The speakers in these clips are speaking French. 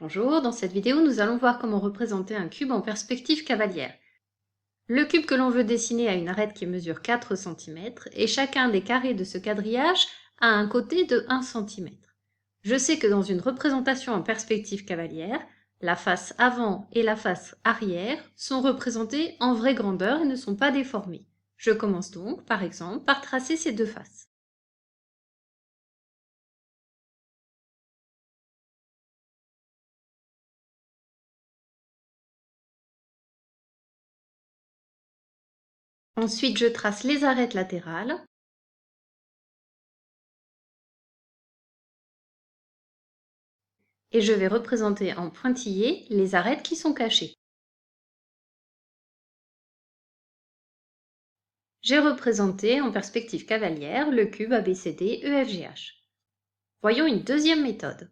Bonjour, dans cette vidéo, nous allons voir comment représenter un cube en perspective cavalière. Le cube que l'on veut dessiner a une arête qui mesure 4 cm et chacun des carrés de ce quadrillage a un côté de 1 cm. Je sais que dans une représentation en perspective cavalière, la face avant et la face arrière sont représentées en vraie grandeur et ne sont pas déformées. Je commence donc, par exemple, par tracer ces deux faces. Ensuite, je trace les arêtes latérales. Et je vais représenter en pointillés les arêtes qui sont cachées. J'ai représenté en perspective cavalière le cube ABCD-EFGH. Voyons une deuxième méthode.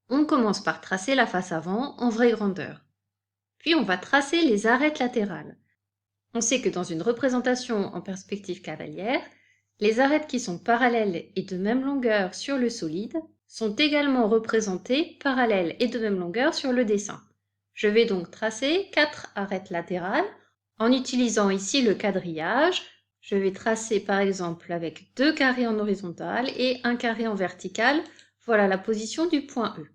On commence par tracer la face avant en vraie grandeur. Puis on va tracer les arêtes latérales. On sait que dans une représentation en perspective cavalière, les arêtes qui sont parallèles et de même longueur sur le solide sont également représentées parallèles et de même longueur sur le dessin. Je vais donc tracer 4 arêtes latérales en utilisant ici le quadrillage. Je vais tracer par exemple avec 2 carrés en horizontal et 1 carré en vertical. Voilà la position du point E.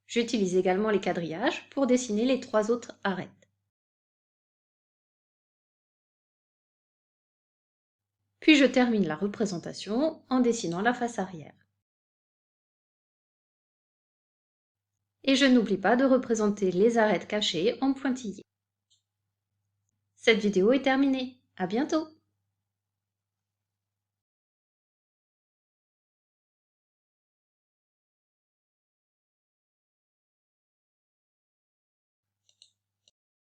J'utilise également les quadrillages pour dessiner les 3 autres arêtes. Puis je termine la représentation en dessinant la face arrière. Et je n'oublie pas de représenter les arêtes cachées en pointillés. Cette vidéo est terminée. À bientôt!